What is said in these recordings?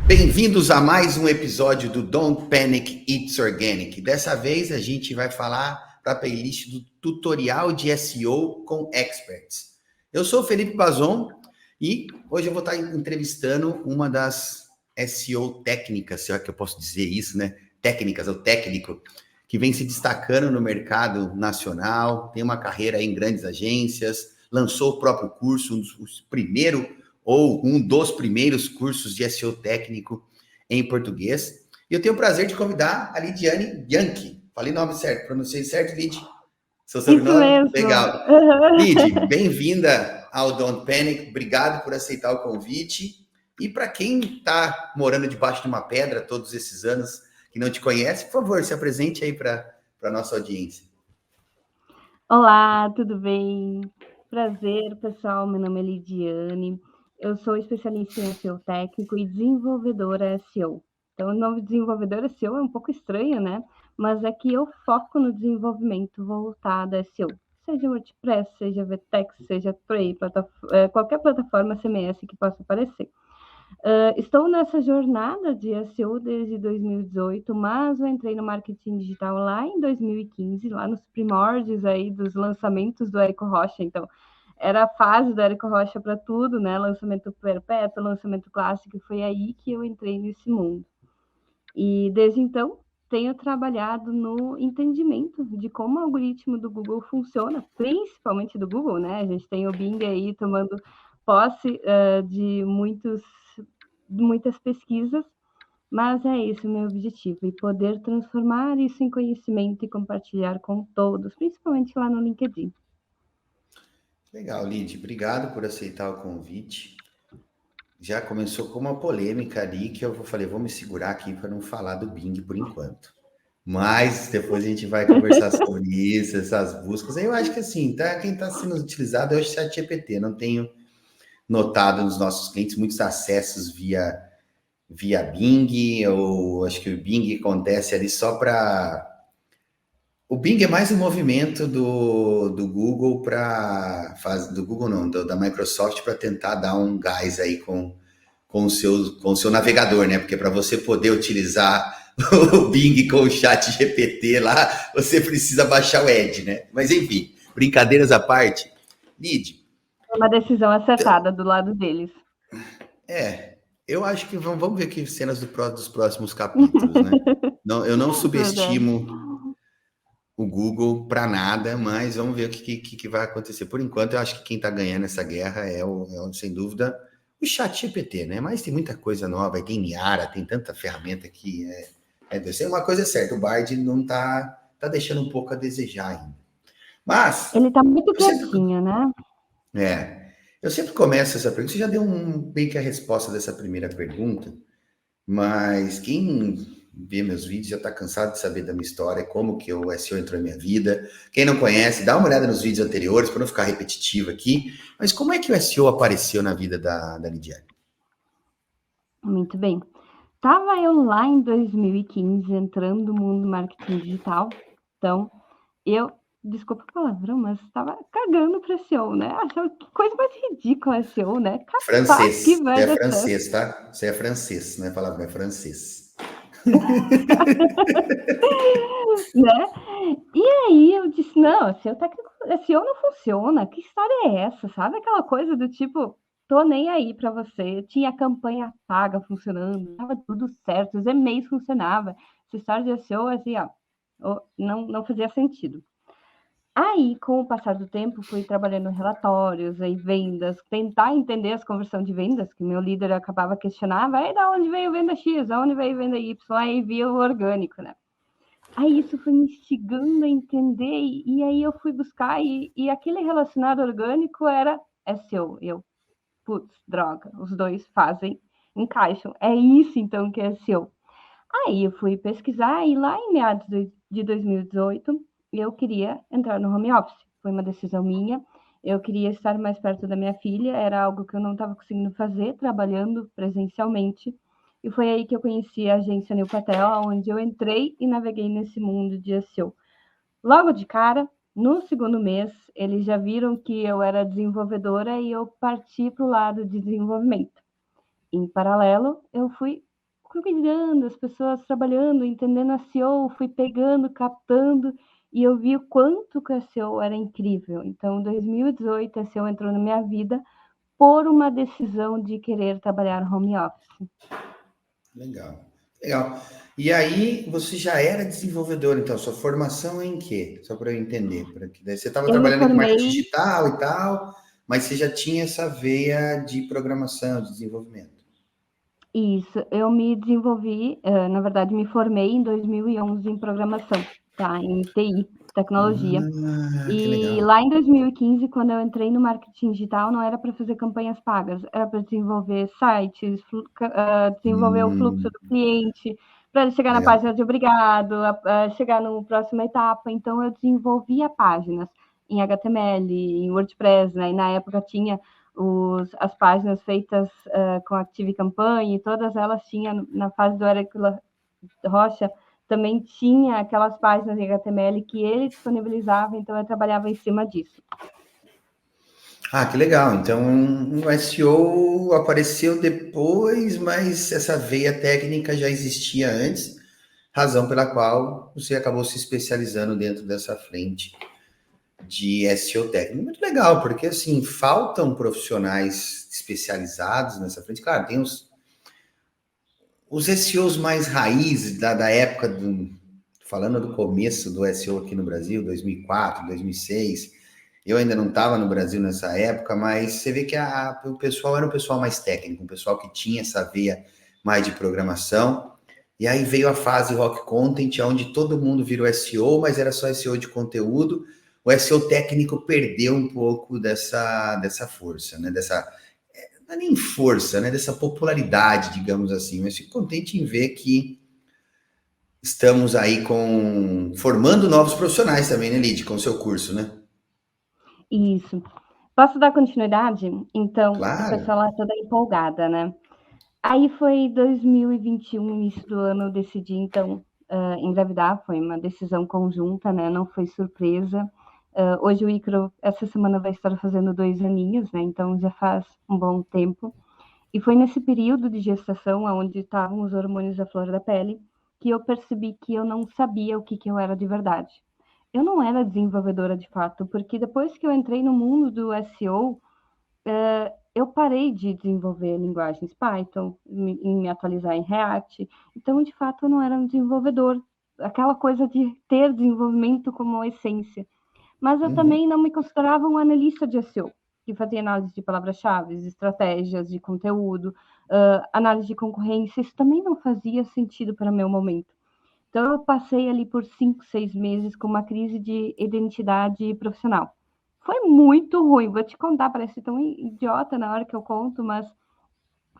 Bem-vindos a mais um episódio do Don't Panic, It's Organic. Dessa vez a gente vai falar para a playlist do tutorial de SEO com experts. Eu sou o Felipe Bazon e hoje eu vou estar entrevistando uma das SEO técnicas, se é que eu posso dizer isso, né? Técnicas, ou técnico, que vem se destacando no mercado nacional, tem uma carreira em grandes agências, lançou o próprio curso, um dos primeiros cursos de SEO técnico em português. E eu tenho o prazer de convidar a Lidiane Bianchi. Falei o nome certo, pronunciei certo, Lid? Seu sobrenome? Isso mesmo. Legal. Lid, bem-vinda ao Don't Panic. Obrigado por aceitar o convite. E para quem está morando debaixo de uma pedra todos esses anos, que não te conhece, por favor, se apresente aí para a nossa audiência. Olá, tudo bem? Prazer, pessoal. Meu nome é Lidiane. Eu sou especialista em SEO técnico e desenvolvedora SEO. Então, o nome desenvolvedora SEO é um pouco estranho, né? Mas é que eu foco no desenvolvimento voltado a SEO. Seja WordPress, seja VTEX, seja Prey, qualquer plataforma CMS que possa aparecer. Estou nessa jornada de SEO desde 2018, mas eu entrei no marketing digital lá em 2015, lá nos primórdios aí dos lançamentos do Érico Rocha. Então, era a fase do Érico Rocha para tudo, né? Lançamento perpétuo, lançamento clássico, foi aí que eu entrei nesse mundo. E desde então, tenho trabalhado no entendimento de como o algoritmo do Google funciona, principalmente do Google, né? A gente tem o Bing aí tomando posse de muitas pesquisas, mas é esse o meu objetivo, e poder transformar isso em conhecimento e compartilhar com todos, principalmente lá no LinkedIn. Legal, Lid. Obrigado por aceitar o convite. Já começou com uma polêmica ali que eu falei, vou me segurar aqui para não falar do Bing por enquanto. Mas depois a gente vai conversar sobre isso, essas buscas. Eu acho que assim, quem está sendo utilizado é o ChatGPT. Não tenho notado nos nossos clientes muitos acessos via Bing, ou acho que o Bing acontece ali só para. O Bing é mais um movimento do Google para fazer, do Google não, da Microsoft para tentar dar um gás aí com o seu navegador, né? Porque para você poder utilizar o Bing com o chat GPT lá, você precisa baixar o Edge, né? Mas enfim, brincadeiras à parte. Lid. Uma decisão acertada do lado deles. Eu acho que vamos ver aqui cenas dos próximos capítulos, né? Não, eu não subestimo o Google para nada, mas vamos ver o que vai acontecer. Por enquanto, eu acho que quem está ganhando essa guerra sem dúvida, o chat GPT, né? Mas tem muita coisa nova, tem Niara, tem tanta ferramenta que uma coisa é certa, o Bard não tá deixando um pouco a desejar ainda. Mas ele está muito quietinho, né? Eu sempre começo essa pergunta, você já deu meio que a resposta dessa primeira pergunta, mas quem vê meus vídeos já está cansado de saber da minha história, como que o SEO entrou na minha vida. Quem não conhece, dá uma olhada nos vídeos anteriores, para não ficar repetitivo aqui. Mas como é que o SEO apareceu na vida da Lidiane? Muito bem. Estava eu lá em 2015, entrando no mundo do marketing digital. Então, desculpa o palavrão, mas estava cagando para SEO, né? Achava que coisa mais ridícula SEO, né? Capaz que Francês. vai Você é dar certo. francês, tá? Você é francês, não é palavra, é francês. Né? E aí eu disse, não, SEO não funciona, que história é essa? Sabe aquela coisa do tipo, tô nem aí para você, tinha campanha paga funcionando, tava tudo certo, os e-mails funcionavam, essa história de SEO, assim, ó, não fazia sentido. Aí, com o passar do tempo, fui trabalhando em relatórios, aí vendas, tentar entender as conversões de vendas, que meu líder acabava questionava, aí da onde veio venda X, da onde veio venda Y, aí via o orgânico, né? Aí isso foi me instigando a entender, e aí eu fui buscar, e aquele relacionado orgânico era SEO. Putz, droga, os dois encaixam. É isso então que é SEO. Aí eu fui pesquisar, e lá em meados de 2018, eu queria entrar no home office. Foi uma decisão minha. Eu queria estar mais perto da minha filha, era algo que eu não estava conseguindo fazer, trabalhando presencialmente. E foi aí que eu conheci a agência New Patel, onde eu entrei e naveguei nesse mundo de SEO. Logo de cara, no segundo mês, eles já viram que eu era desenvolvedora e eu parti para o lado de desenvolvimento. Em paralelo, eu fui cuidando, as pessoas trabalhando, entendendo a SEO, fui pegando, captando, e eu vi o quanto que a SEO era incrível. Então, em 2018, a SEO entrou na minha vida por uma decisão de querer trabalhar home office. Legal, legal. E aí, você já era desenvolvedor, então, sua formação é em quê? Só para eu entender. Porque daí você estava Eu me trabalhando com marketing formei digital e tal, mas você já tinha essa veia de programação, de desenvolvimento. Isso, eu me desenvolvi, na verdade, me formei em 2011 em programação, tá? Em TI, tecnologia. Ah, que E legal. lá em 2015, quando eu entrei no marketing digital, não era para fazer campanhas pagas, era para desenvolver sites, desenvolver o fluxo Hum, do cliente, para ele chegar na legal. página de obrigado, a chegar na próxima etapa. Então, eu desenvolvia páginas em HTML, em WordPress, né? E na época tinha as páginas feitas com Active Campaign, e todas elas tinham, na fase do Eric Rocha, também tinha aquelas páginas em HTML que ele disponibilizava, então eu trabalhava em cima disso. Ah, que legal. Então, o SEO apareceu depois, mas essa veia técnica já existia antes, razão pela qual você acabou se especializando dentro dessa frente de SEO técnico. Muito legal, porque assim, faltam profissionais especializados nessa frente. Claro, tem os SEOs mais raízes da época falando do começo do SEO aqui no Brasil, 2004, 2006. Eu ainda não estava no Brasil nessa época, mas você vê que o pessoal era um pessoal mais técnico, um pessoal que tinha essa veia mais de programação. E aí veio a fase rock content, onde todo mundo virou SEO, mas era só SEO de conteúdo. O SEO técnico perdeu um pouco dessa força, né? Não é nem força, né? Dessa popularidade, digamos assim. Mas fico contente em ver que estamos aí formando novos profissionais também, né, Lid, com o seu curso, né? Isso. Posso dar continuidade? Então, a Claro. pessoa lá toda empolgada, né? Aí foi 2021, início do ano, eu decidi, então, engravidar, foi uma decisão conjunta, né? Não foi surpresa. Hoje o Icaro, essa semana, vai estar fazendo 2 aninhos, né? Então já faz um bom tempo. E foi nesse período de gestação, onde estavam os hormônios à flor da pele, que eu percebi que eu não sabia o que eu era de verdade. Eu não era desenvolvedora de fato, porque depois que eu entrei no mundo do SEO, eu parei de desenvolver linguagens Python, me atualizar em React. Então, de fato, eu não era um desenvolvedor. Aquela coisa de ter desenvolvimento como essência. Mas eu Uhum. também não me considerava um analista de SEO, que fazia análise de palavras-chave, estratégias de conteúdo, análise de concorrência. Isso também não fazia sentido para meu momento. Então, eu passei ali por 5, 6 meses com uma crise de identidade profissional. Foi muito ruim, vou te contar, parece tão idiota na hora que eu conto, mas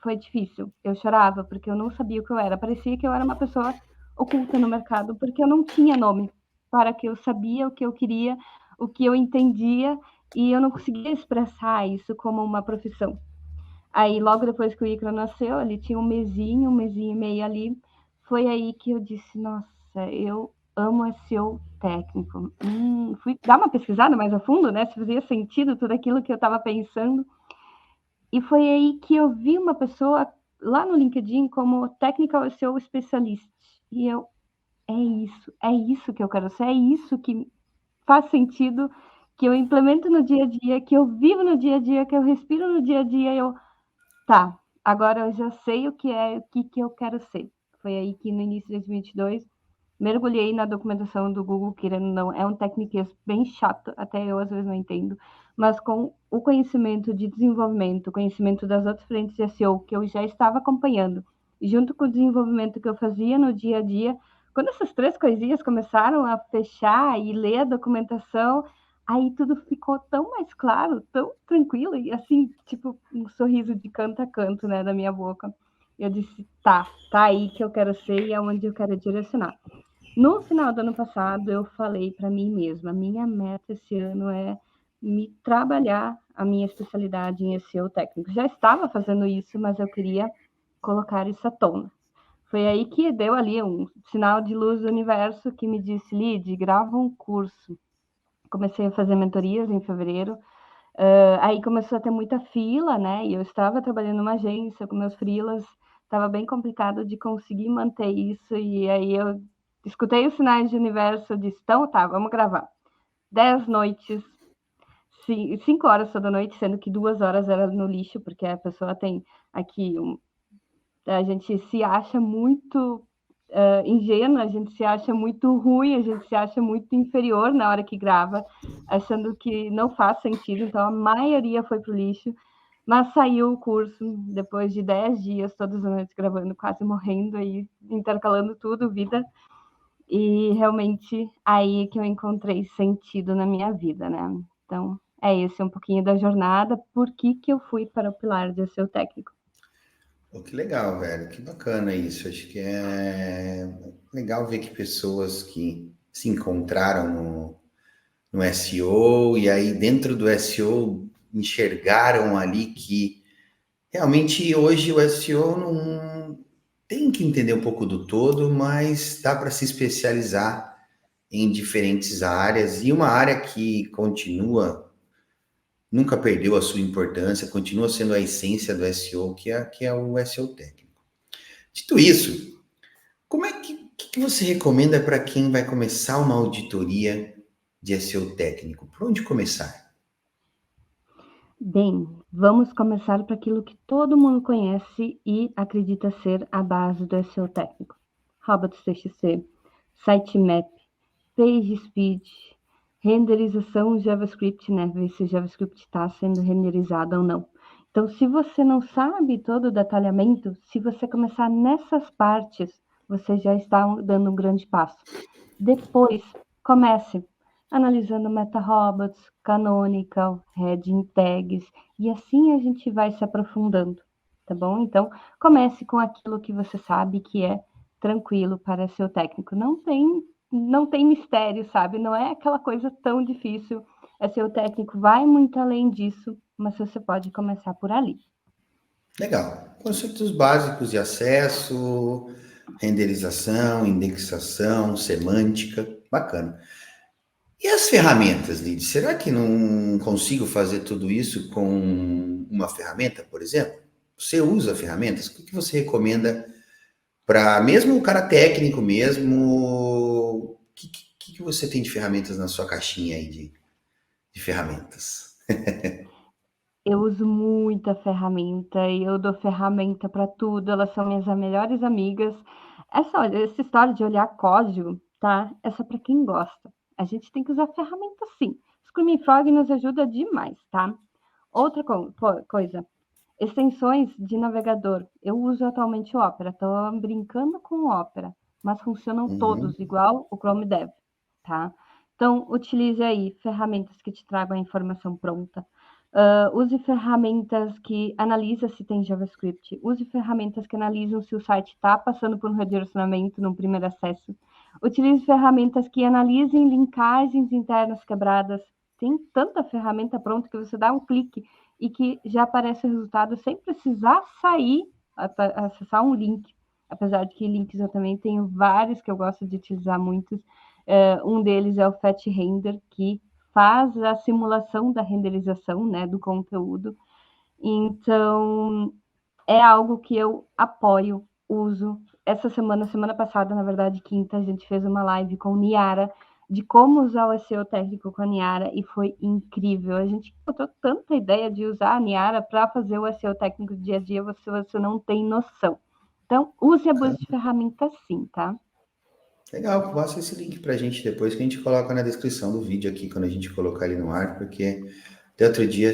foi difícil. Eu chorava porque eu não sabia o que eu era. Parecia que eu era uma pessoa oculta no mercado, porque eu não tinha nome para que eu sabia o que eu queria, o que eu entendia, e eu não conseguia expressar isso como uma profissão. Aí, logo depois que o Icaro nasceu, ele tinha um mesinho e meio ali, foi aí que eu disse, nossa, eu amo SEO técnico. Fui dar uma pesquisada mais a fundo, né, se fazia sentido tudo aquilo que eu estava pensando, e foi aí que eu vi uma pessoa lá no LinkedIn como Technical SEO Specialist, e eu, é isso que eu quero ser, é isso que faz sentido, que eu implemento no dia a dia, que eu vivo no dia a dia, que eu respiro no dia a dia, eu tá, agora eu já sei o que é, o que eu quero ser. Foi aí que no início de 2022 mergulhei na documentação do Google, querendo ou não, é um tecniquez bem chato, até eu às vezes não entendo, mas com o conhecimento de desenvolvimento, conhecimento das outras frentes de SEO que eu já estava acompanhando, junto com o desenvolvimento que eu fazia no dia a dia, quando essas 3 coisinhas começaram a fechar e ler a documentação, aí tudo ficou tão mais claro, tão tranquilo, e assim, tipo, um sorriso de canto a canto, né, da minha boca. Eu disse, tá aí que eu quero ser e é onde eu quero direcionar. No final do ano passado, eu falei para mim mesma, minha meta esse ano é me trabalhar a minha especialidade em SEO técnico. Já estava fazendo isso, mas eu queria colocar isso à tona. Foi aí que deu ali um sinal de luz do universo que me disse, Lid, grava um curso. Comecei a fazer mentorias em fevereiro, aí começou a ter muita fila, né? E eu estava trabalhando numa agência com meus freelas, estava bem complicado de conseguir manter isso, e aí eu escutei os sinais de universo, eu disse, então tá, vamos gravar. 10 noites, 5 horas toda noite, sendo que 2 horas era no lixo, porque a pessoa tem aqui, a gente se acha muito ingênua, a gente se acha muito ruim, a gente se acha muito inferior na hora que grava, achando que não faz sentido, então a maioria foi pro lixo, mas saiu o curso depois de 10 dias, todas as noites gravando, quase morrendo, aí intercalando tudo, vida, e realmente aí que eu encontrei sentido na minha vida, né? Então, é esse um pouquinho da jornada, por que eu fui para o Pilar de ser o técnico. Pô, que legal, velho. Que bacana isso. Acho que é legal ver que pessoas que se encontraram no SEO e aí dentro do SEO enxergaram ali que realmente hoje o SEO não tem que entender um pouco do todo, mas dá para se especializar em diferentes áreas e uma área que continua, nunca perdeu a sua importância, continua sendo a essência do SEO, que é o SEO técnico. Dito isso, como é que você recomenda para quem vai começar uma auditoria de SEO técnico? Por onde começar? Bem, vamos começar para aquilo que todo mundo conhece e acredita ser a base do SEO técnico. Robots.txt, sitemap, PageSpeed, renderização JavaScript, né? Ver se o JavaScript está sendo renderizado ou não. Então, se você não sabe todo o detalhamento, se você começar nessas partes, você já está dando um grande passo. Depois, comece analisando MetaRobots, Canonical, Heading Tags, e assim a gente vai se aprofundando, tá bom? Então, comece com aquilo que você sabe que é tranquilo para seu técnico. Não tem mistério, sabe? Não é aquela coisa tão difícil. Seu técnico vai muito além disso, mas você pode começar por ali. Legal. Conceitos básicos de acesso, renderização, indexação, semântica, bacana. E as ferramentas, Lid? Será que não consigo fazer tudo isso com uma ferramenta, por exemplo? Você usa ferramentas? O que você recomenda para mesmo o cara técnico mesmo? O que você tem de ferramentas na sua caixinha aí de ferramentas? Eu uso muita ferramenta e eu dou ferramenta para tudo, elas são minhas melhores amigas. Essa história de olhar código, tá? É só para quem gosta. A gente tem que usar ferramenta sim. Screaming Frog nos ajuda demais, tá? Outra coisa, extensões de navegador. Eu uso atualmente o Opera, tô brincando com o Opera, mas funcionam Uhum. todos igual o Chrome Dev, tá? Então, utilize aí ferramentas que te tragam a informação pronta. Use ferramentas que analisam se tem JavaScript. Use ferramentas que analisam se o site está passando por um redirecionamento no primeiro acesso. Utilize ferramentas que analisem linkagens internas quebradas. Tem tanta ferramenta pronta que você dá um clique e que já aparece o resultado sem precisar sair, acessar um link. Apesar de que links eu também tenho vários que eu gosto de utilizar muitos. Um deles é o Fat Render, que faz a simulação da renderização, né, do conteúdo. Então, é algo que eu apoio, uso. Essa semana passada, na verdade, quinta, a gente fez uma live com Niara de como usar o SEO técnico com a Niara e foi incrível. A gente botou tanta ideia de usar a Niara para fazer o SEO técnico do dia a dia, você não tem noção. Então, use e abuse de ferramentas sim, tá? Legal, passa esse link para a gente depois que a gente coloca na descrição do vídeo aqui, quando a gente colocar ele no ar, porque até outro dia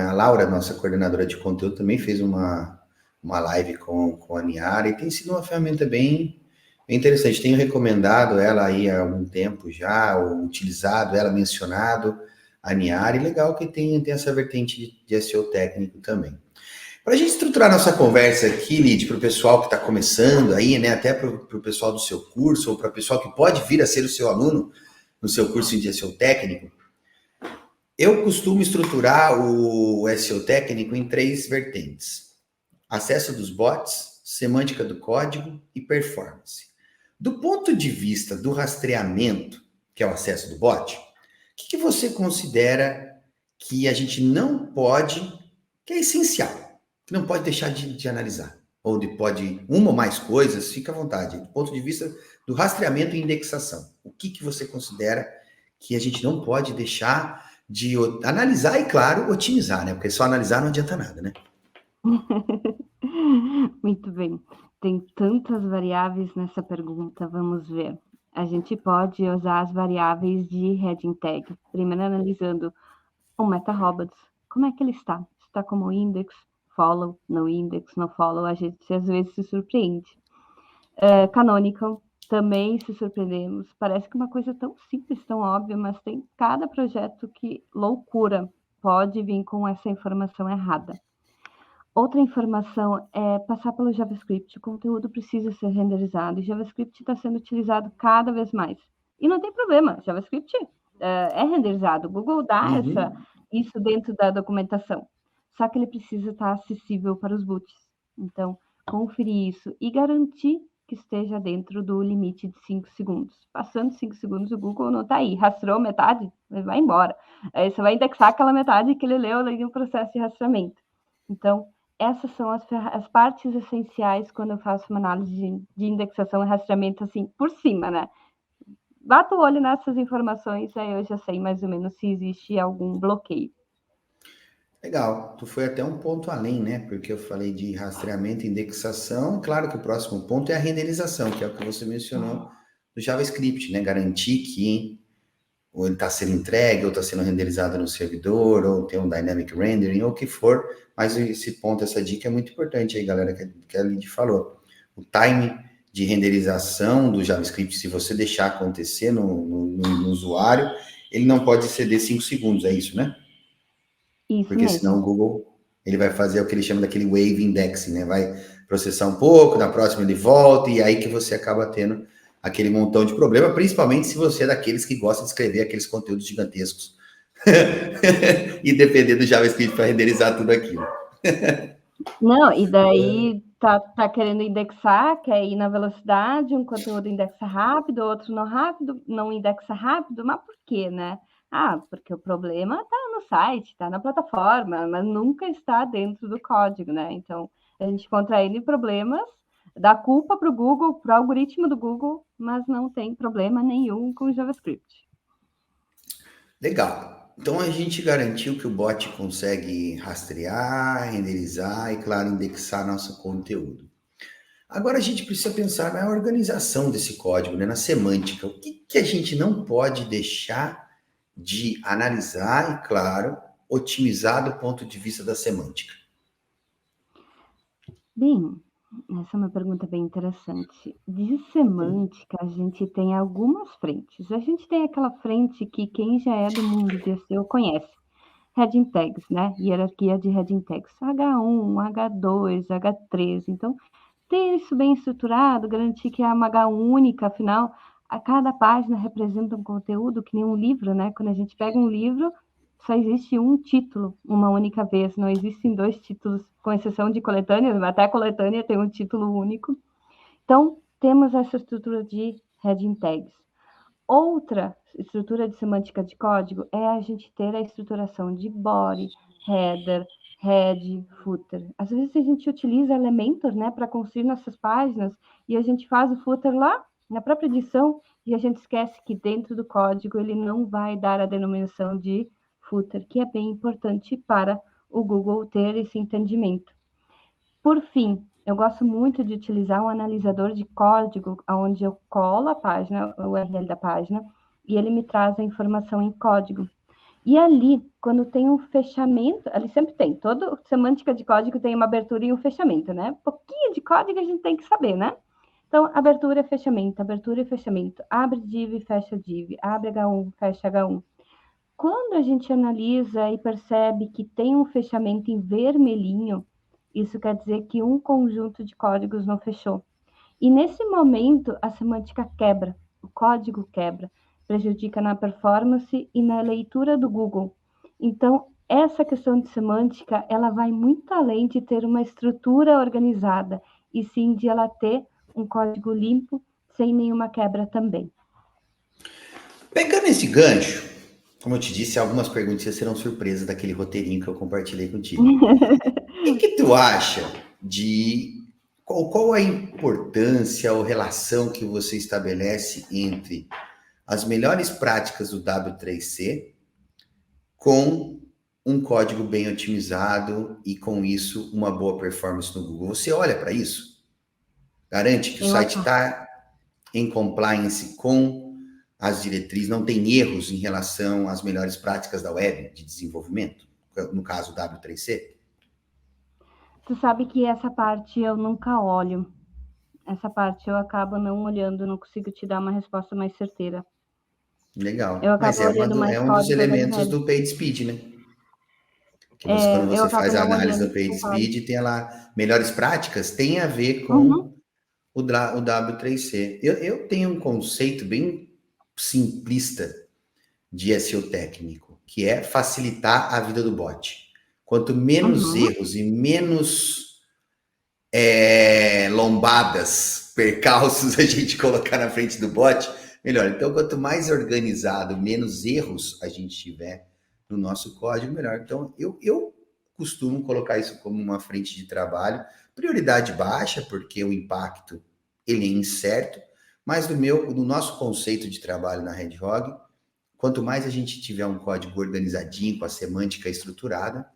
a Laura, nossa coordenadora de conteúdo, também fez uma live com a Niara e tem sido uma ferramenta bem interessante. Tenho recomendado ela aí há algum tempo já, ou utilizado ela, mencionado a Niara, e legal que tem essa vertente de SEO técnico também. Para a gente estruturar nossa conversa aqui, Lid, para o pessoal que está começando aí, né, até para o pessoal do seu curso, ou para o pessoal que pode vir a ser o seu aluno no seu curso de SEO técnico, eu costumo estruturar o SEO técnico em 3 vertentes: acesso dos bots, semântica do código e performance. Do ponto de vista do rastreamento, que é o acesso do bot, o que você considera que a gente não pode, que é essencial, que não pode deixar de analisar? onde pode uma ou mais coisas, fica à vontade. Do ponto de vista do rastreamento e indexação, o que você considera que a gente não pode deixar de analisar e, claro, otimizar, né? Porque só analisar não adianta nada, né? Muito bem. Tem tantas variáveis nessa pergunta, vamos ver. A gente pode usar as variáveis de heading tag. Primeiro analisando o meta-robots. Como é que ele está? Está como index, follow, no index, no follow. A gente às vezes se surpreende. Canonical, também se surpreendemos. Parece que uma coisa tão simples, tão óbvia, mas tem cada projeto que loucura pode vir com essa informação errada. Outra informação é passar pelo JavaScript. O conteúdo precisa ser renderizado e JavaScript está sendo utilizado cada vez mais. E não tem problema, JavaScript é renderizado. O Google dá isso dentro da documentação. Só que ele precisa estar acessível para os boots. Então, conferir isso e garantir que esteja dentro do limite de 5 segundos. Passando 5 segundos, o Google não está aí. Rastreou metade, ele vai embora. Aí você vai indexar aquela metade que ele leu ali no processo de rastreamento. Então, essas são as partes essenciais quando eu faço uma análise de indexação e rastreamento, assim, por cima, né? Bato o olho nessas informações, aí eu já sei mais ou menos se existe algum bloqueio. Legal, tu foi até um ponto além, né? Porque eu falei de rastreamento e indexação, e claro que o próximo ponto é a renderização, que é o que você mencionou do JavaScript, né? Garantir que ou ele está sendo entregue, ou está sendo renderizado no servidor, ou tem um dynamic rendering, ou o que for, mas esse ponto, essa dica é muito importante aí, galera, que a Lid falou. O time de renderização do JavaScript, se você deixar acontecer no usuário, ele não pode exceder 5 segundos, é isso, né? Isso porque mesmo. senão o Google ele vai fazer o que ele chama daquele wave indexing, né? Vai processar um pouco, na próxima ele volta, e aí que você acaba tendo aquele montão de problema, principalmente se você é daqueles que gosta de escrever aqueles conteúdos gigantescos e depender do JavaScript para renderizar tudo aquilo. Não, e daí tá querendo indexar, quer ir na velocidade, um conteúdo indexa rápido, outro não indexa rápido, mas por quê, né? Porque o problema está no site, está na plataforma, mas nunca está dentro do código, né? Então, a gente encontra N problemas, dá culpa para o Google, para o algoritmo do Google, mas não tem problema nenhum com o JavaScript. Legal. Então, a gente garantiu que o bot consegue rastrear, renderizar e, claro, indexar nosso conteúdo. Agora, a gente precisa pensar na organização desse código, né? Na semântica. O que a gente não pode deixar de analisar e, claro, otimizar do ponto de vista da semântica? Bem, essa é uma pergunta bem interessante. De semântica, a gente tem algumas frentes. A gente tem aquela frente que quem já é do mundo de SEO conhece. Heading tags, né? Hierarquia de heading tags. H1, H2, H3. Então, ter isso bem estruturado, garantir que é uma H única, afinal, a cada página representa um conteúdo, que nem um livro, né? Quando a gente pega um livro, só existe um título uma única vez, não existem dois títulos, com exceção de coletâneas, mas até a coletânea tem um título único. Então, temos essa estrutura de heading tags. Outra estrutura de semântica de código é a gente ter a estruturação de body, header, head, footer. Às vezes a gente utiliza Elementor, né, para construir nossas páginas e a gente faz o footer lá na própria edição e a gente esquece que dentro do código ele não vai dar a denominação de footer, que é bem importante para o Google ter esse entendimento. Por fim, eu gosto muito de utilizar um analisador de código, onde eu colo a página, o URL da página, e ele me traz a informação em código. E ali, quando tem um fechamento, ali sempre tem, toda semântica de código tem uma abertura e um fechamento, né? Um pouquinho de código a gente tem que saber, né? Então, abertura e fechamento, abre div e fecha div, abre H1, fecha H1. Quando a gente analisa e percebe que tem um fechamento em vermelhinho, isso quer dizer que um conjunto de códigos não fechou. E nesse momento, a semântica quebra, o código quebra, prejudica na performance e na leitura do Google. Então, essa questão de semântica, ela vai muito além de ter uma estrutura organizada, e sim de ela ter um código limpo, sem nenhuma quebra também. Pegando esse gancho, como eu te disse, algumas perguntas serão surpresas daquele roteirinho que eu compartilhei contigo. O que tu acha de qual a importância ou relação que você estabelece entre as melhores práticas do W3C com um código bem otimizado e, com isso, uma boa performance no Google? Você olha para isso? Garante que o Eu site acabo. está em compliance com as diretrizes, não tem erros em relação às melhores práticas da web de desenvolvimento, no caso W3C? Tu sabe que essa parte eu nunca olho. Essa parte eu acabo não olhando, não consigo te dar uma resposta mais certeira. Eu Legal. Mas acabo olhando mais é um dos código elementos evangelho. do PageSpeed, né? Que você, quando Eu você acabo faz a não análise olhando do esse detalhe. PageSpeed, tem lá melhores práticas, tem a ver Uhum, com o W3C. Eu tenho um conceito bem simplista de SEO técnico, que é facilitar a vida do bot. Quanto menos uhum. erros e menos lombadas, percalços a gente colocar na frente do bot, melhor. Então, quanto mais organizado, menos erros a gente tiver no nosso código, melhor. Então, eu costumo colocar isso como uma frente de trabalho, prioridade baixa, porque o impacto ele é incerto, mas do nosso conceito de trabalho na Red Hog, quanto mais a gente tiver um código organizadinho, com a semântica estruturada,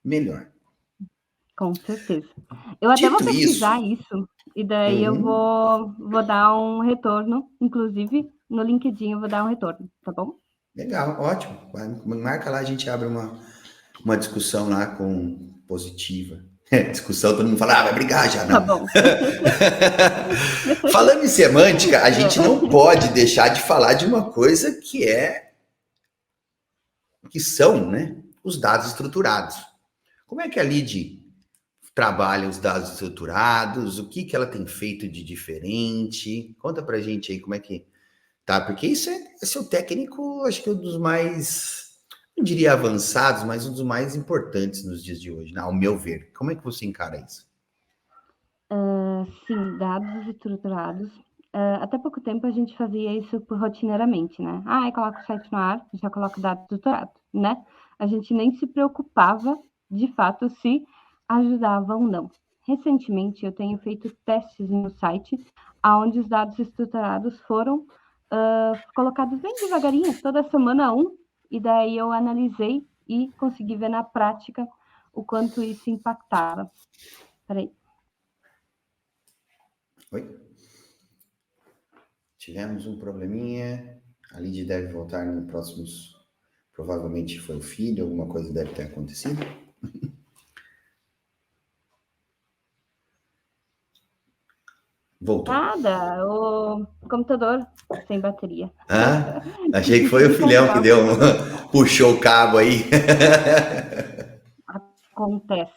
melhor. Com certeza. Eu até vou Dito pesquisar isso, isso, e daí eu uhum, vou dar um retorno, inclusive no LinkedIn eu vou dar um retorno, tá bom? legal, ótimo. Marca lá, a gente abre uma discussão lá com positiva. Discussão, todo mundo fala, vai brigar já, Tá não. bom. Falando em semântica, a gente não É. pode deixar de falar de uma coisa que são, né, os dados estruturados. Como é que a Lid trabalha os dados estruturados? O que ela tem feito de diferente? Conta pra gente aí como é que tá, porque isso é seu técnico, acho que um dos mais, não diria avançados, mas um dos mais importantes nos dias de hoje, né, ao meu ver. Como é que você encara isso? Sim, dados estruturados. Até pouco tempo a gente fazia isso rotineiramente, né? Ah, coloca o site no ar, já coloca o dado estruturado, né? A gente nem se preocupava, de fato, se ajudava ou não. Recentemente, eu tenho feito testes no site, onde os dados estruturados foram colocados bem devagarinho, toda semana um, e daí eu analisei e consegui ver na prática o quanto isso impactava. Peraí. Oi? Tivemos um probleminha. A Lid deve voltar no próximos. Provavelmente foi o filho, alguma coisa deve ter acontecido. Voltou. Nada, o computador sem bateria. Ah, achei que foi o Preciso filhão que carregar o deu computador. puxou o cabo aí. Acontece.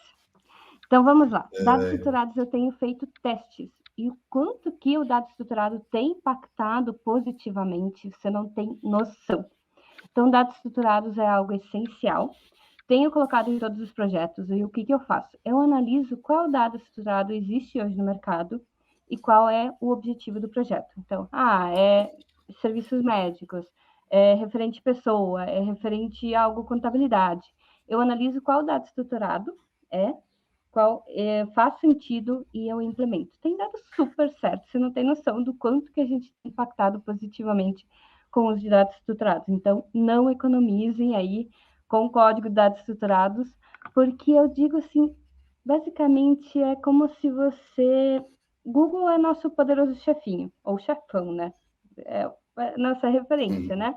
Então vamos lá. Dados estruturados eu tenho feito testes. E o quanto que o dado estruturado tem impactado positivamente, você não tem noção. Então, dados estruturados é algo essencial. Tenho colocado em todos os projetos. E o que eu faço? Eu analiso qual dado estruturado existe hoje no mercado e qual é o objetivo do projeto. Então, é serviços médicos, é referente pessoa, é referente a algo contabilidade. Eu analiso qual dado estruturado qual faz sentido e eu implemento. Tem dado super certo, você não tem noção do quanto que a gente tem impactado positivamente com os dados estruturados. Então, não economizem aí com o código de dados estruturados, porque eu digo assim, basicamente é como se você... Google é nosso poderoso chefinho, ou chefão, né? É nossa referência, Hum, né?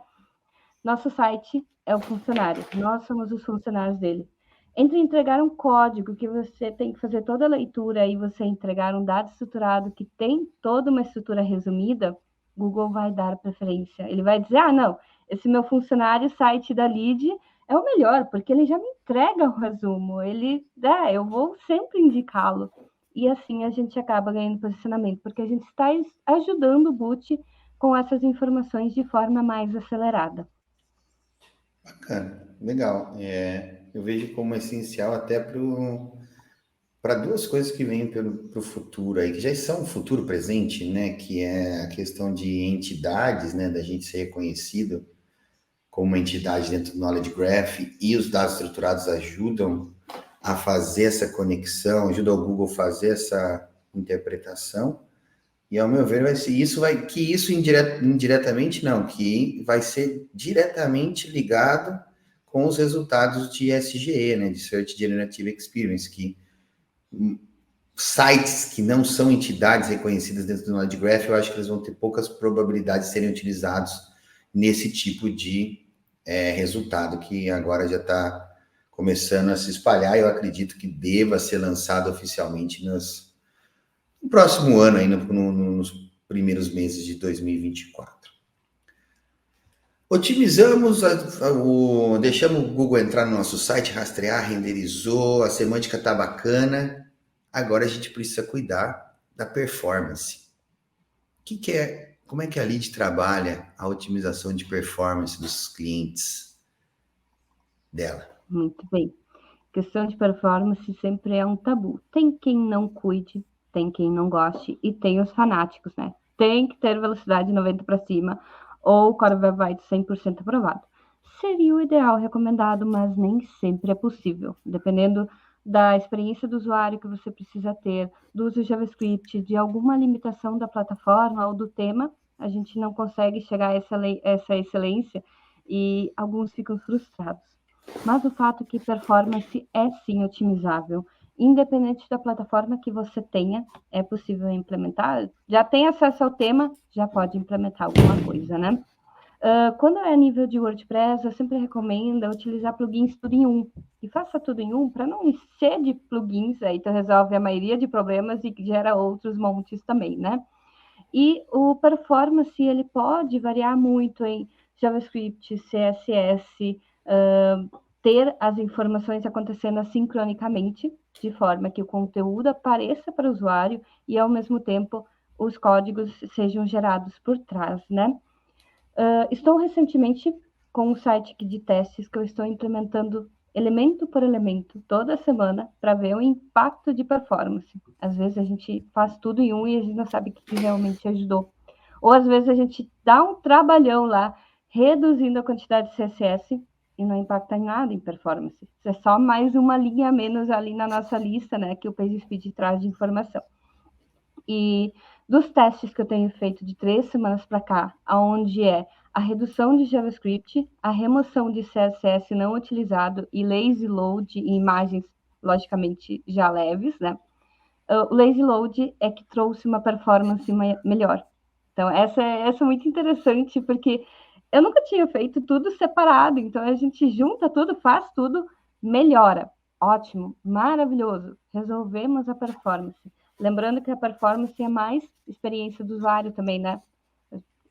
Nosso site é o funcionário, nós somos os funcionários dele. Entre entregar um código que você tem que fazer toda a leitura e você entregar um dado estruturado que tem toda uma estrutura resumida, Google vai dar preferência. Ele vai dizer, não, esse meu funcionário, site da Lead, é o melhor, porque ele já me entrega o resumo, eu vou sempre indicá-lo. E assim a gente acaba ganhando posicionamento, porque a gente está ajudando o boot com essas informações de forma mais acelerada. bacana, legal. Eu vejo como essencial até para duas coisas que vêm para o futuro aí, que já são um futuro presente, né? Que é a questão de entidades, né? Da gente ser reconhecido como uma entidade dentro do Knowledge Graph, e os dados estruturados ajudam a fazer essa conexão, ajuda o Google a fazer interpretação. E, ao meu ver, vai ser isso indiretamente não, que vai ser diretamente ligado com os resultados de SGE, né, de Search Generative Experience, que sites que não são entidades reconhecidas dentro do Knowledge Graph, eu acho que eles vão ter poucas probabilidades de serem utilizados nesse tipo de resultado que agora já está começando a se espalhar. Eu acredito que deva ser lançado oficialmente no próximo ano, ainda nos primeiros meses de 2024. Otimizamos, deixamos o Google entrar no nosso site, rastrear, renderizou, a semântica está bacana. Agora a gente precisa cuidar da performance. Como é que a Lead trabalha a otimização de performance dos clientes dela? Muito bem. Questão de performance sempre é um tabu. Tem quem não cuide, tem quem não goste e tem os fanáticos, né? Tem que ter velocidade 90 para cima ou Core Web Vitals 100% aprovado. Seria o ideal recomendado, mas nem sempre é possível, dependendo da experiência do usuário que você precisa ter, do uso de JavaScript, de alguma limitação da plataforma ou do tema, a gente não consegue chegar a essa excelência e alguns ficam frustrados. Mas o fato é que performance é sim otimizável, independente da plataforma que você tenha, é possível implementar. Já tem acesso ao tema, já pode implementar alguma coisa, né? Quando é nível de WordPress, eu sempre recomendo utilizar plugins tudo em um. E faça tudo em um para não encher de plugins, aí tu resolve a maioria de problemas e gera outros montes também, né? E o performance, ele pode variar muito em JavaScript, CSS, ter as informações acontecendo assincronicamente, de forma que o conteúdo apareça para o usuário e, ao mesmo tempo, os códigos sejam gerados por trás, né? Estou recentemente com um site de testes que eu estou implementando elemento por elemento toda semana para ver o impacto de performance. Às vezes a gente faz tudo em um e a gente não sabe o que realmente ajudou. Ou às vezes a gente dá um trabalhão lá, reduzindo a quantidade de CSS e não impacta em nada em performance. Isso é só mais uma linha a menos ali na nossa lista, né, que o PageSpeed traz de informação. E dos testes que eu tenho feito de 3 semanas para cá, onde é a redução de JavaScript, a remoção de CSS não utilizado e lazy load em imagens, logicamente, já leves, né? O lazy load é que trouxe uma performance melhor. Então, essa é muito interessante, porque eu nunca tinha feito tudo separado, então a gente junta tudo, faz tudo, melhora. Ótimo, maravilhoso. Resolvemos a performance. Lembrando que a performance é mais experiência do usuário também, né?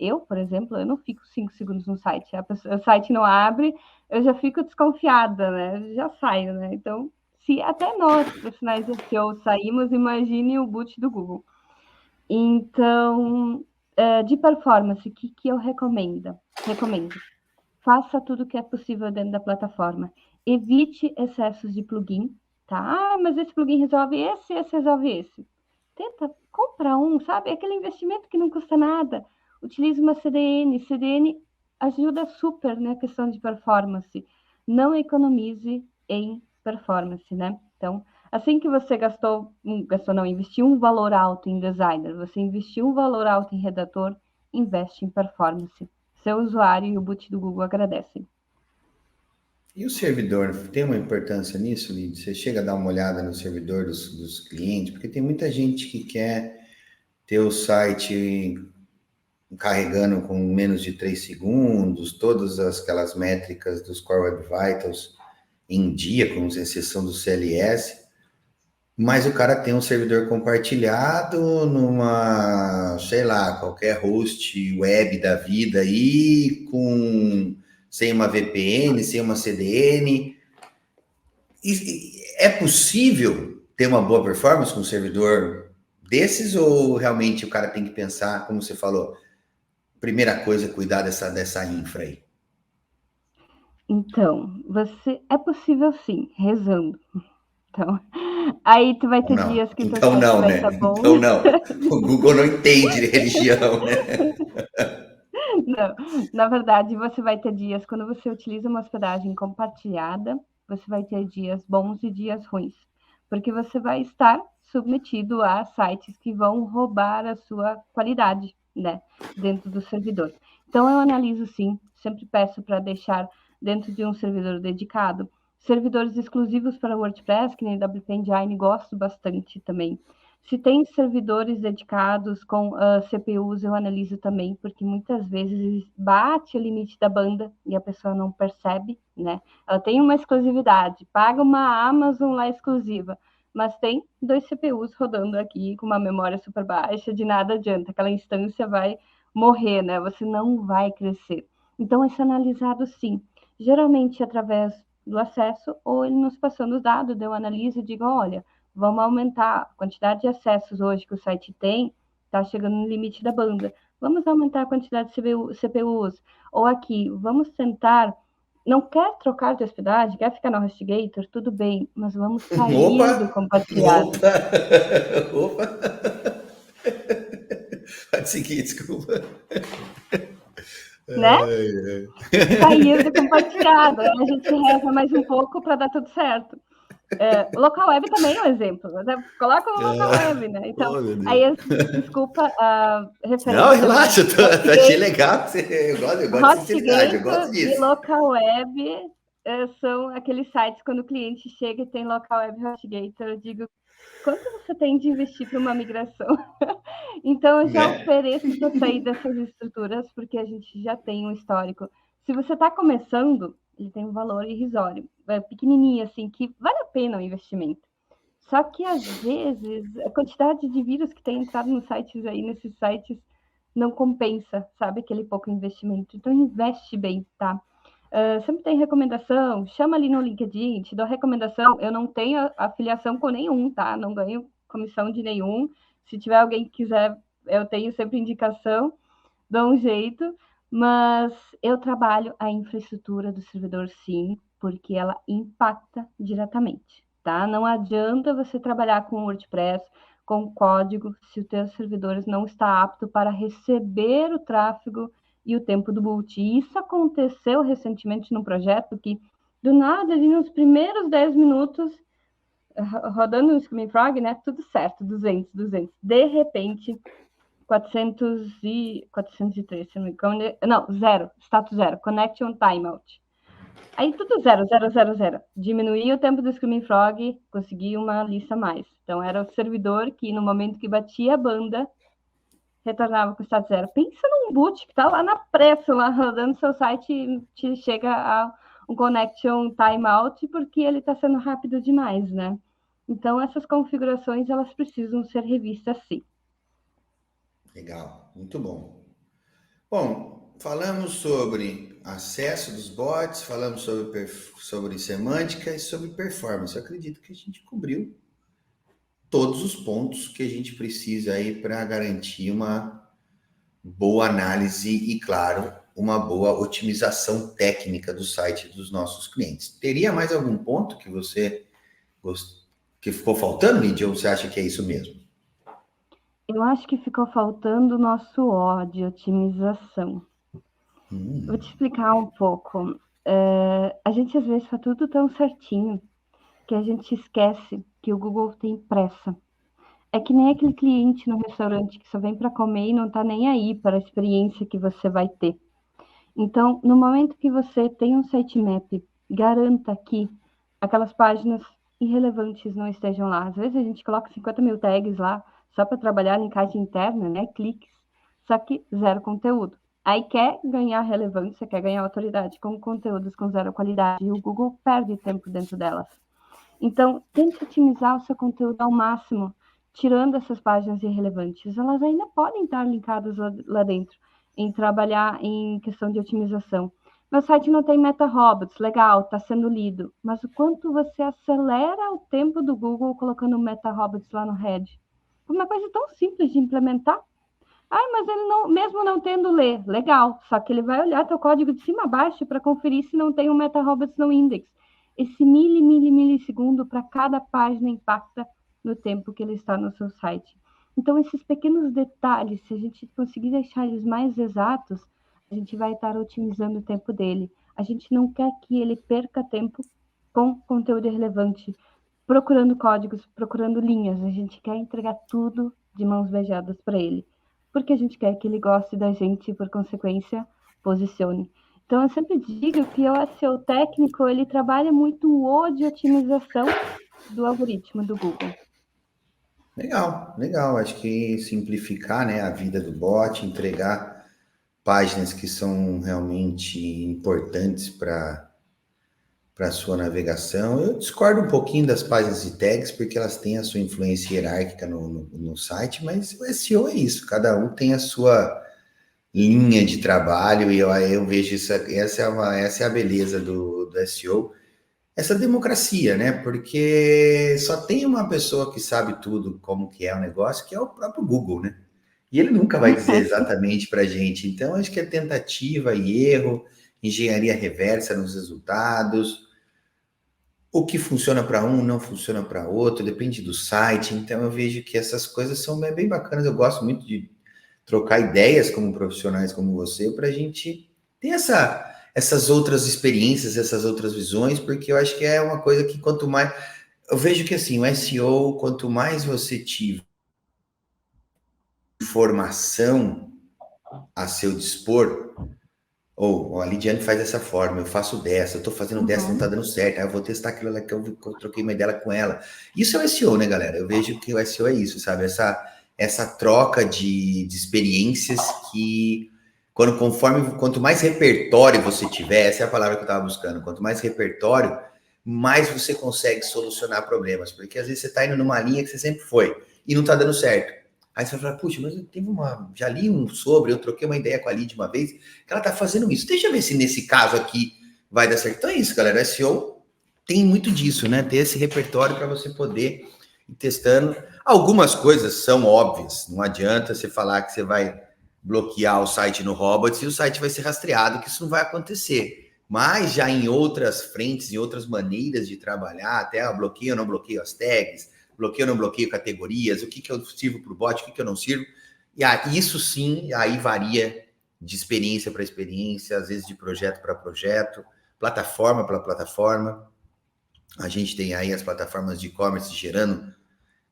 Eu, por exemplo, eu não fico 5 segundos no site. O site não abre, eu já fico desconfiada, né? Já saio, né? Então, se até nós, profissionais de SEO, saímos, imagine o boot do Google. Então, de performance, o que eu recomendo? Faça tudo o que é possível dentro da plataforma. Evite excessos de plugin, tá? Mas esse plugin resolve esse resolve esse. Tenta, compra um, sabe? Aquele investimento que não custa nada. Utilize uma CDN. CDN ajuda super na questão de performance. Não economize em performance, né? Então, assim que você investiu um valor alto em designer, você investiu um valor alto em redator, investe em performance. Seu usuário e o boot do Google agradecem. E o servidor tem uma importância nisso, Lid? Você chega a dar uma olhada no servidor dos clientes, porque tem muita gente que quer ter o site carregando com menos de 3 segundos, todas aquelas métricas dos Core Web Vitals em dia, com exceção do CLS, mas o cara tem um servidor compartilhado numa, sei lá, qualquer host web da vida aí, sem uma VPN, sem uma CDN. É possível ter uma boa performance com um servidor desses, ou realmente o cara tem que pensar, como você falou, primeira coisa, cuidar dessa infra aí? Então, é possível sim, rezando. Então, aí tu vai ter Não. dias que teu Então site não, vai né? estar bom. Então não. O Google não entende de religião, né? Não, na verdade, você vai ter dias, quando você utiliza uma hospedagem compartilhada, você vai ter dias bons e dias ruins. Porque você vai estar submetido a sites que vão roubar a sua qualidade, né, dentro do servidor. Então, eu analiso sim, sempre peço para deixar dentro de um servidor dedicado. Servidores exclusivos para WordPress, que nem WP Engine, gosto bastante também. Se tem servidores dedicados com CPUs, eu analiso também, porque muitas vezes bate o limite da banda e a pessoa não percebe, né? Ela tem uma exclusividade, paga uma Amazon lá exclusiva, mas tem 2 CPUs rodando aqui com uma memória super baixa, de nada adianta, aquela instância vai morrer, né? Você não vai crescer. Então, isso é analisado sim, geralmente através do acesso ou ele nos passando os dados, eu analiso e digo, olha, vamos aumentar a quantidade de acessos hoje que o site tem, está chegando no limite da banda. Vamos aumentar a quantidade de CPUs. Ou aqui, vamos tentar. Não quer trocar de hospedagem, quer ficar no HostGator, tudo bem, mas vamos sair do Opa! compartilhado. Opa! Opa! Pode seguir, desculpa. Né? Sair do compartilhado. Aí a gente reza mais um pouco para dar tudo certo. O local web também é um exemplo. Coloca no local web, né? Então, aí, desculpa a referência. Não, relaxa, achei legal. Eu gosto de sinceridade, eu gosto disso. E local web são aqueles sites quando o cliente chega e tem local web HostGator, eu digo, quanto você tem de investir para uma migração? Então, eu já ofereço para sair dessas estruturas, porque a gente já tem um histórico. Se você está começando, ele tem um valor irrisório, pequenininho, assim, que vale a pena o investimento. Só que, às vezes, a quantidade de vírus que tem entrado nos sites aí, nesses sites, não compensa, sabe, aquele pouco investimento. Então, investe bem, tá? Sempre tem recomendação, chama ali no LinkedIn, te dou recomendação. Eu não tenho afiliação com nenhum, tá? Não ganho comissão de nenhum. Se tiver alguém que quiser, eu tenho sempre indicação, dou um jeito. Mas eu trabalho a infraestrutura do servidor, sim, porque ela impacta diretamente, tá? Não adianta você trabalhar com WordPress, com código, se os teus servidores não está apto para receber o tráfego e o tempo do boot. E isso aconteceu recentemente num projeto que, do nada, ali nos primeiros 10 minutos, rodando no Screaming Frog, né? Tudo certo, 200. De repente, 403, se não me engano. Não, zero, status zero, connection timeout. Aí tudo zero. Diminuí o tempo do Screaming Frog, consegui uma lista a mais. Então, era o servidor que, no momento que batia a banda, retornava com o status zero. Pensa num boot que está lá na pressa, lá rodando seu site e te chega a um connection timeout porque ele está sendo rápido demais, né? Então, essas configurações, elas precisam ser revistas sim. Legal, muito bom. Bom, falamos sobre acesso dos bots, falamos sobre semântica e sobre performance. Eu acredito que a gente cobriu todos os pontos que a gente precisa aí para garantir uma boa análise e, claro, uma boa otimização técnica do site dos nossos clientes. Teria mais algum ponto que você que ficou faltando, Lídia, ou você acha que é isso mesmo? Eu acho que ficou faltando o nosso O de otimização. Vou te explicar um pouco. A gente às vezes faz tudo tão certinho que a gente esquece que o Google tem pressa. É que nem aquele cliente no restaurante que só vem para comer e não está nem aí para a experiência que você vai ter. Então, no momento que você tem um sitemap, garanta que aquelas páginas irrelevantes não estejam lá. Às vezes a gente coloca 50 mil tags lá só para trabalhar em caixa interna, né? Cliques, só que zero conteúdo. Aí quer ganhar relevância, quer ganhar autoridade com conteúdos com zero qualidade e o Google perde tempo dentro delas. Então, tente otimizar o seu conteúdo ao máximo, tirando essas páginas irrelevantes. Elas ainda podem estar linkadas lá dentro, em trabalhar em questão de otimização. Meu site não tem meta-robots, legal, está sendo lido, mas o quanto você acelera o tempo do Google colocando meta-robots lá no head? Uma coisa tão simples de implementar. Mas ele não, mesmo não tendo ler, legal, só que ele vai olhar teu código de cima a baixo para conferir se não tem um meta-robots no index. Esse milissegundo para cada página impacta no tempo que ele está no seu site. Então, esses pequenos detalhes, se a gente conseguir deixar eles mais exatos, a gente vai estar otimizando o tempo dele. A gente não quer que ele perca tempo com conteúdo irrelevante. procurando códigos, procurando linhas. A gente quer entregar tudo de mãos beijadas para ele, porque a gente quer que ele goste da gente e, por consequência, posicione. Então, eu sempre digo que o SEO técnico, ele trabalha muito o de otimização do algoritmo do Google. Legal, legal. Acho que simplificar, né, a vida do bot, entregar páginas que são realmente importantes para a sua navegação. Eu discordo um pouquinho das páginas de tags, porque elas têm a sua influência hierárquica no site, mas o SEO é isso, cada um tem a sua linha de trabalho, e eu vejo isso, essa é a beleza do SEO, essa democracia, né? Porque só tem uma pessoa que sabe tudo como que é o negócio, que é o próprio Google, né? E ele nunca vai dizer exatamente para a gente. Então, acho que é tentativa e erro, engenharia reversa nos resultados. O que funciona para um não funciona para outro, depende do site. Então, eu vejo que essas coisas são bem bacanas. Eu gosto muito de trocar ideias como profissionais como você, para a gente ter essas outras experiências, essas outras visões, porque eu acho que é uma coisa que quanto mais. Eu vejo que assim, o SEO, quanto mais você tiver informação a seu dispor, ou a Lidiane faz dessa forma, eu faço dessa, eu tô fazendo dessa, não tá dando certo, aí eu vou testar aquilo lá que eu troquei uma ideia com ela. Isso é o SEO, né, galera? Eu vejo que o SEO é isso, sabe? Essa troca de experiências que, quanto mais repertório você tiver, essa é a palavra que eu estava buscando, quanto mais repertório, mais você consegue solucionar problemas, porque às vezes você está indo numa linha que você sempre foi e não está dando certo. Aí você vai falar, puxa, mas eu teve já li um sobre, eu troquei uma ideia com a Lid uma vez, que ela está fazendo isso. Deixa eu ver se nesse caso aqui vai dar certo. Então é isso, galera. O SEO tem muito disso, né? Ter esse repertório para você poder ir testando. Algumas coisas são óbvias. Não adianta você falar que você vai bloquear o site no Robots e o site vai ser rastreado, que isso não vai acontecer. Mas já em outras frentes, em outras maneiras de trabalhar, até bloqueio ou não bloqueio as tags, bloqueio ou não bloqueio categorias, o que eu sirvo para o bot, o que eu não sirvo. E isso sim, aí varia de experiência para experiência, às vezes de projeto para projeto, plataforma para plataforma. A gente tem aí as plataformas de e-commerce gerando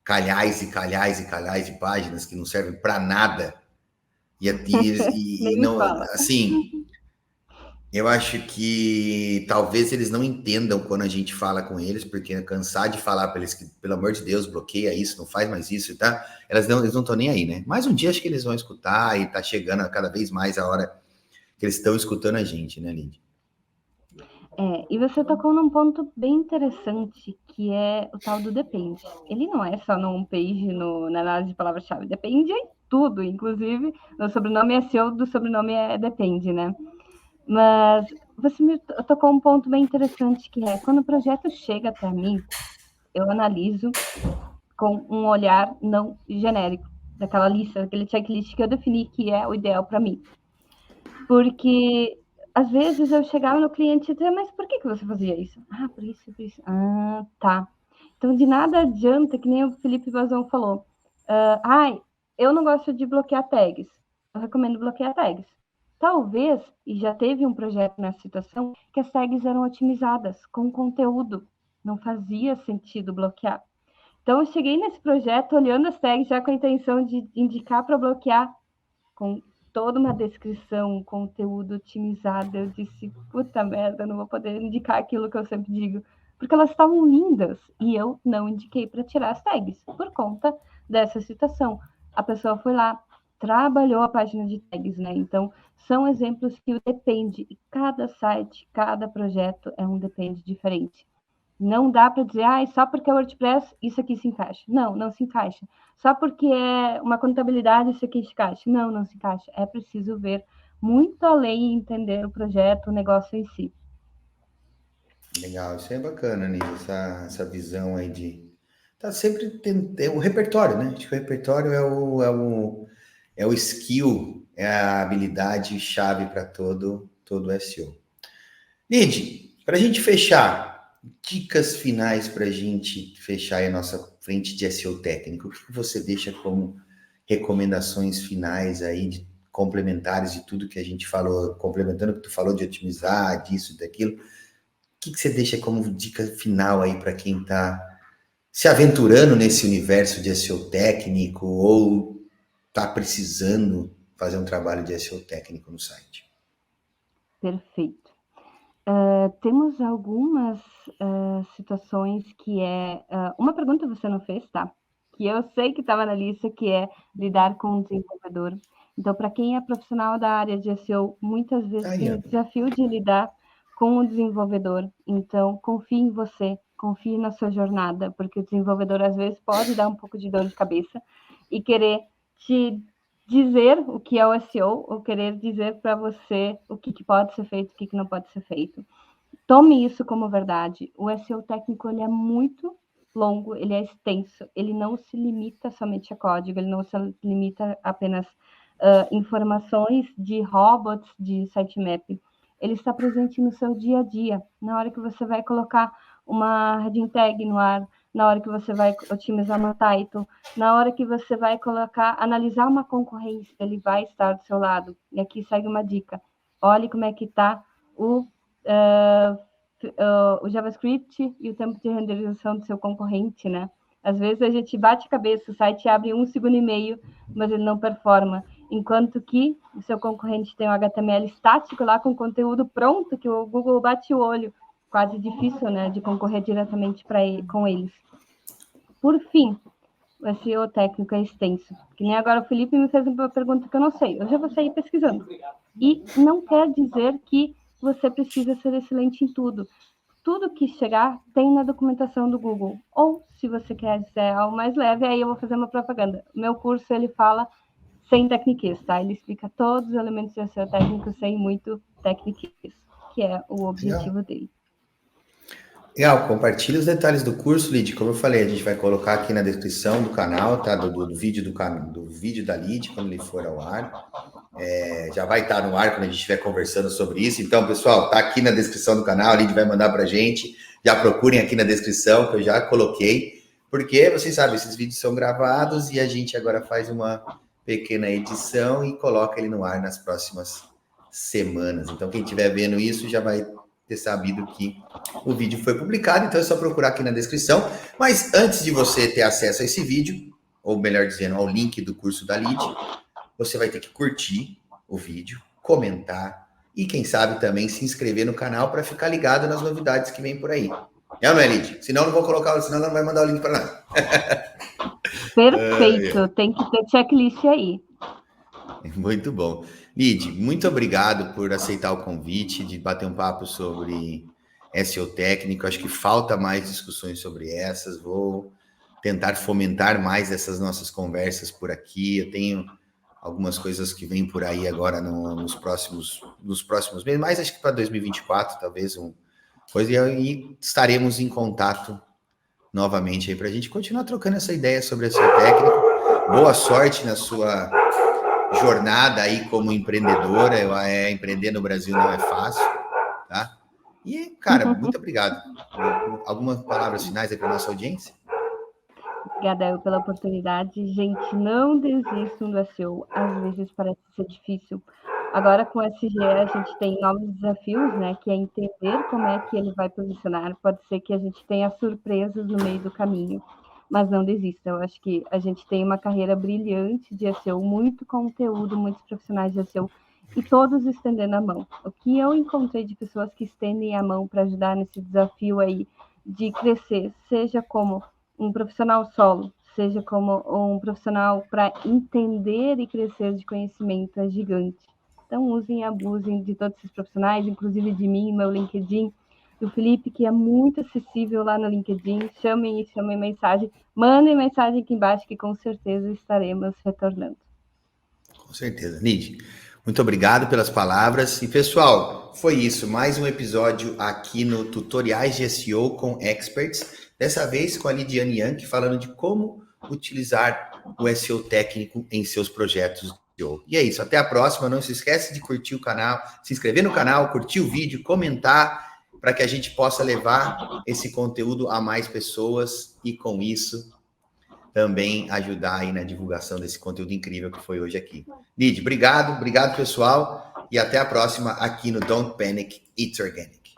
calhais e calhais e calhais de páginas que não servem para nada. E não, assim, eu acho que talvez eles não entendam quando a gente fala com eles, porque é cansar de falar para eles que, pelo amor de Deus, bloqueia isso, não faz mais isso, tá? Eles não estão nem aí, né? Mas um dia acho que eles vão escutar e tá chegando cada vez mais a hora que eles estão escutando a gente, né, Lindy? E você tocou num ponto bem interessante, que é o tal do depende. Ele não é só no homepage, na análise de palavra-chave, depende em tudo, inclusive no sobrenome é SEO, do sobrenome depende, né? Mas você me tocou um ponto bem interessante, que é quando o projeto chega até mim, eu analiso com um olhar não genérico, daquela lista, daquele checklist que eu defini que é o ideal para mim. Porque às vezes eu chegava no cliente e dizia, mas por que você fazia isso? Ah, por isso, por isso. Ah, tá. Então, de nada adianta, que nem o Felipe Vazão falou. Eu não gosto de bloquear tags. Eu recomendo bloquear tags. Talvez, e já teve um projeto nessa situação, que as tags eram otimizadas com conteúdo. Não fazia sentido bloquear. Então, eu cheguei nesse projeto olhando as tags já com a intenção de indicar para bloquear, com toda uma descrição, um conteúdo otimizado. Eu disse, puta merda, eu não vou poder indicar aquilo que eu sempre digo, porque elas estavam lindas e eu não indiquei para tirar as tags por conta dessa situação. A pessoa foi lá, trabalhou a página de tags, né? Então, são exemplos que depende, e cada site, cada projeto é um depende diferente. Não dá para dizer, só porque é WordPress, isso aqui se encaixa. Não, não se encaixa. Só porque é uma contabilidade, isso aqui se encaixa. Não, não se encaixa. É preciso ver muito além e entender o projeto, o negócio em si. Legal, isso é bacana, Nil, essa visão aí de... Tá sempre tendo o repertório, né? Acho que o repertório é o skill, é a habilidade chave para todo SEO. Lid, para a gente fechar, dicas finais para a gente fechar aí a nossa frente de SEO técnico. O que você deixa como recomendações finais aí, complementares de tudo que a gente falou, complementando o que tu falou de otimizar, disso, daquilo. O que você deixa como dica final aí para quem está se aventurando nesse universo de SEO técnico ou está precisando fazer um trabalho de SEO técnico no site? Perfeito. Temos algumas situações que uma pergunta você não fez, tá? Que eu sei que estava na lista, que é lidar com o desenvolvedor. Então, para quem é profissional da área de SEO, muitas vezes tem o desafio de lidar com o desenvolvedor. Então, confie em você, confie na sua jornada, porque o desenvolvedor, às vezes, pode dar um pouco de dor de cabeça e querer te dizer o que é o SEO, ou querer dizer para você o que pode ser feito, o que não pode ser feito. Tome isso como verdade. O SEO técnico ele é muito longo, ele é extenso, ele não se limita somente a código, ele não se limita a apenas informações de robots, de sitemap. Ele está presente no seu dia a dia, na hora que você vai colocar uma heading tag no ar, na hora que você vai otimizar uma title, na hora que você vai analisar uma concorrência, ele vai estar do seu lado. E aqui segue uma dica. Olhe como é que está o JavaScript e o tempo de renderização do seu concorrente, né? Às vezes a gente bate a cabeça, o site abre 1,5 segundos, mas ele não performa. Enquanto que o seu concorrente tem um HTML estático lá com conteúdo pronto, que o Google bate o olho. Quase difícil, né, de concorrer diretamente com eles. Por fim, o SEO técnico é extenso. Que nem agora o Felipe me fez uma pergunta que eu não sei. Eu já vou sair pesquisando. E não quer dizer que você precisa ser excelente em tudo. Tudo que chegar tem na documentação do Google. Ou, se você quer dizer algo mais leve, aí eu vou fazer uma propaganda. O meu curso, ele fala sem tecniquez, tá? Ele explica todos os elementos de SEO técnico sem muito tecniquez, que é o objetivo dele. Legal, compartilha os detalhes do curso, Lid. Como eu falei, a gente vai colocar aqui na descrição do canal, tá? Do vídeo do vídeo da Lid, quando ele for ao ar. Já vai estar no ar quando a gente estiver conversando sobre isso. Então, pessoal, tá aqui na descrição do canal, a Lid vai mandar pra gente. Já procurem aqui na descrição, que eu já coloquei. Porque, vocês sabem, esses vídeos são gravados e a gente agora faz uma pequena edição e coloca ele no ar nas próximas semanas. Então, quem estiver vendo isso já vai ter sabido que o vídeo foi publicado, então é só procurar aqui na descrição. Mas antes de você ter acesso a esse vídeo, ou melhor dizendo, ao link do curso da Lid, você vai ter que curtir o vídeo, comentar e, quem sabe, também se inscrever no canal para ficar ligado nas novidades que vem por aí. É ou não é, Lid? Senão não vou colocar, senão não vai mandar o link para nós. Perfeito, tem que ter checklist aí. Muito bom. Lid, muito obrigado por aceitar o convite de bater um papo sobre SEO técnico. Acho que falta mais discussões sobre essas. Vou tentar fomentar mais essas nossas conversas por aqui. Eu tenho algumas coisas que vêm por aí agora nos próximos meses, mas acho que para 2024, talvez coisa, e estaremos em contato novamente aí para a gente continuar trocando essa ideia sobre SEO técnico. Boa sorte na sua jornada aí como empreendedora. Empreender no Brasil não é fácil, tá? E, cara, muito obrigado. Algumas palavras finais aí para nossa audiência? Obrigada pela oportunidade. Gente, não desistam do SEO. Às vezes parece ser difícil. Agora, com o SGE, a gente tem novos desafios, né? Que é entender como é que ele vai posicionar. Pode ser que a gente tenha surpresas no meio do caminho, mas não desista. Eu acho que a gente tem uma carreira brilhante de SEO, muito conteúdo, muitos profissionais de SEO, e todos estendendo a mão. O que eu encontrei de pessoas que estendem a mão para ajudar nesse desafio aí de crescer, seja como um profissional solo, seja como um profissional para entender e crescer de conhecimento, é gigante. Então, usem e abusem de todos esses profissionais, inclusive de mim, meu LinkedIn, do Felipe, que é muito acessível lá no LinkedIn. Chamem mensagem, mandem mensagem aqui embaixo, que com certeza estaremos retornando. Com certeza. Lid, muito obrigado pelas palavras. E, pessoal, foi isso. Mais um episódio aqui no Tutoriais de SEO com Experts. Dessa vez com a Lidiane Yankee, falando de como utilizar o SEO técnico em seus projetos de SEO. E é isso. Até a próxima. Não se esquece de curtir o canal, se inscrever no canal, curtir o vídeo, comentar, para que a gente possa levar esse conteúdo a mais pessoas e, com isso, também ajudar aí na divulgação desse conteúdo incrível que foi hoje aqui. Lid, obrigado pessoal, e até a próxima aqui no Don't Panic, It's Organic.